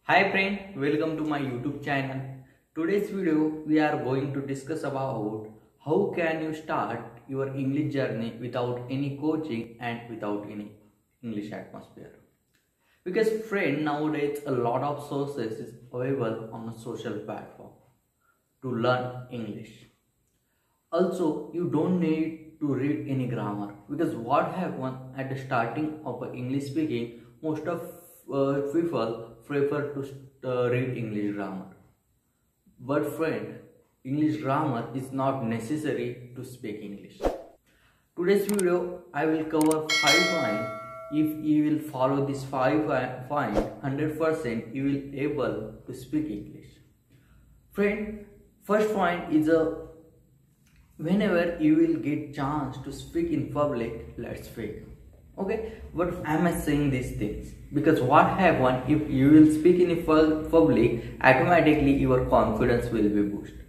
Hi friend, welcome to my YouTube channel. Today's video we are going to discuss about how can you start your English journey without any coaching and without any English atmosphere. Because friend, nowadays a lot of sources is available on a social platform to learn English. Also, you don't need to read any grammar because what happens at the starting of English speaking, most of people prefer to read English grammar. But friend, English grammar is not necessary to speak English. Today's video, I will cover 5 points. If you will follow this 5 points, 100% you will able to speak English. Friend, first point is whenever you will get chance to speak in public, let's speak. Okay, but am I saying these things? Because what happens if you will speak in public, automatically your confidence will be boosted.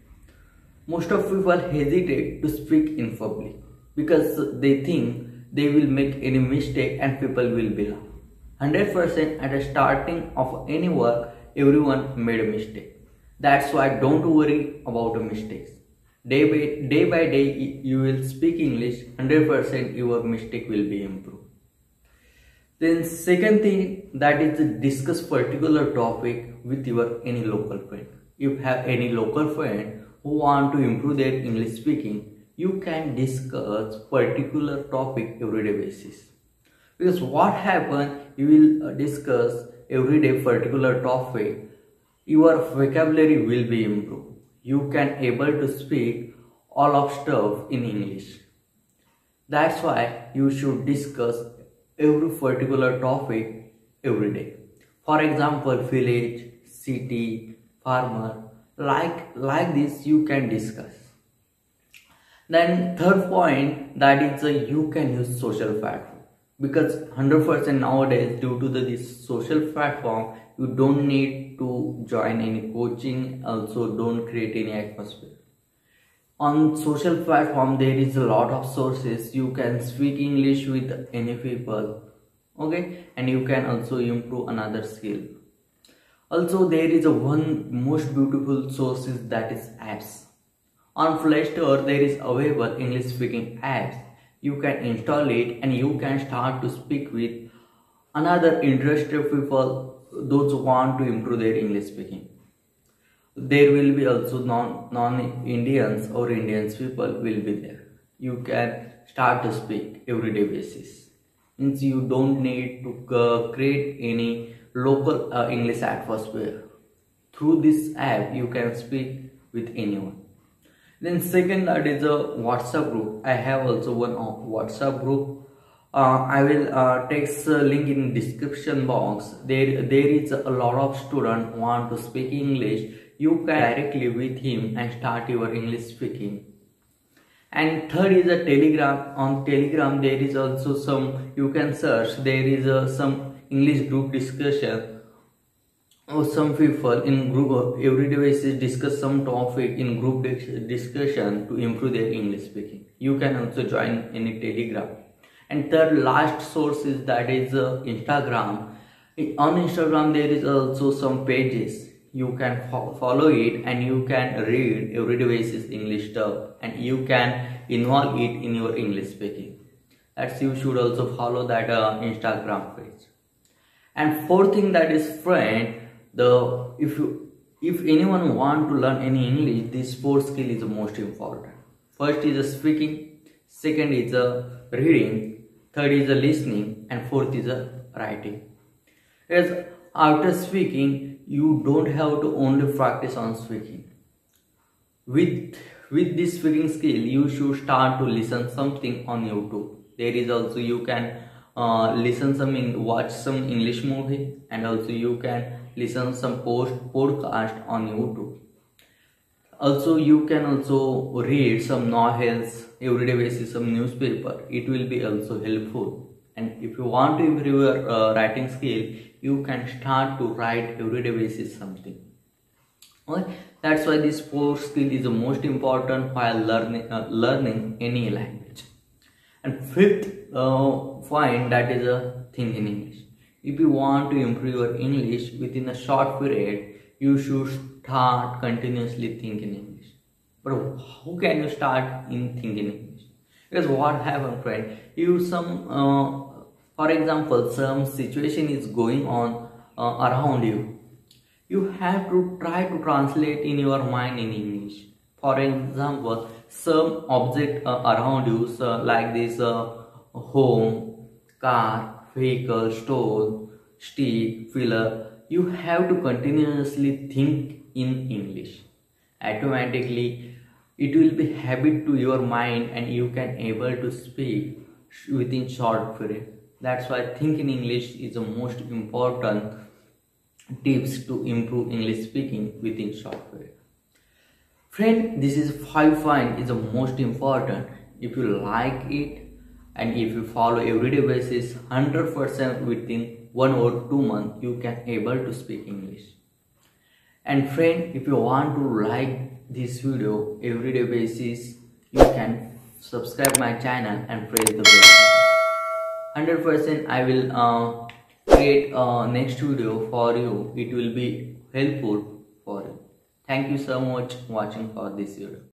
Most of people hesitate to speak in public because they think they will make any mistake and people will be laugh. 100% at the starting of any work, everyone made a mistake. That's why don't worry about the mistakes. Day by day you will speak English, 100% your mistake will be improved. Then second thing, that is to discuss particular topic with your any local friend. If you have any local friend who want to improve their English speaking, you can discuss particular topic everyday basis. Because what happens, you will discuss everyday particular topic, your vocabulary will be improved. You can able to speak all of stuff in English. That's why you should discuss every particular topic every day. For example, village, city, farmer, like this you can discuss. Then third point, that is you can use social platform, because 100% nowadays due to this social platform you don't need to join any coaching, also don't create any atmosphere. On social platform there is a lot of sources, you can speak English with any people, okay, and you can also improve another skill. Also there is one most beautiful sources, that is apps. On Play Store there is available English speaking apps. You can install it and you can start to speak with another interested people, those who want to improve their English speaking. There will be also non-Indians or Indians people will be there. You can start to speak everyday basis. Means you don't need to create any local English atmosphere. Through this app you can speak with anyone. Then second, that is a WhatsApp group. I have also one WhatsApp group. I will text link in description box. There is a lot of students want to speak English. You can directly with him and start your English speaking. And third is a Telegram. On Telegram there is also some, you can search, there is some English group discussion, or some people in group everyday basis discuss some topic in group discussion to improve their English speaking. You can also join any Telegram. And third last source is, that is Instagram. On Instagram there is also some pages. You can follow it and you can read everyday basis English stuff and you can involve it in your English speaking. That's, you should also follow that Instagram page. And fourth thing, that is friend, if anyone want to learn any English, this 4 skill is the most important. First is speaking, second is reading, third is listening, and fourth is writing. Because after speaking, you don't have to only practice on speaking. With this speaking skill, you should start to listen something on YouTube. There is also, you can watch some English movie, and also you can listen some podcast on YouTube. Also you can also read some novels everyday basis, some newspaper. It will be also helpful. And if you want to improve your writing skill, you can start to write everyday basis something. Okay? That's why this 4 skill is the most important while learning any language. And fifth point, that is a think in English. If you want to improve your English within a short period, you should start continuously thinking English. But how can you start in thinking English? Because what happens, friend? For example, some situation is going on around you. You have to try to translate in your mind in English. For example, some object around you, so like this home, car, vehicle, stone, stick, filler, you have to continuously think in English. Automatically, it will be habit to your mind and you can able to speak within short period. That's why thinking English is the most important tips to improve English speaking within short period. Friend, this is 5 is the most important. If you like it and if you follow everyday basis 100% within 1 or 2 months, you can able to speak English. And friend, if you want to like this video everyday basis, you can subscribe my channel and press the bell button. 100% I will create a next video for you. It will be helpful for you. Thank you so much for watching for this video.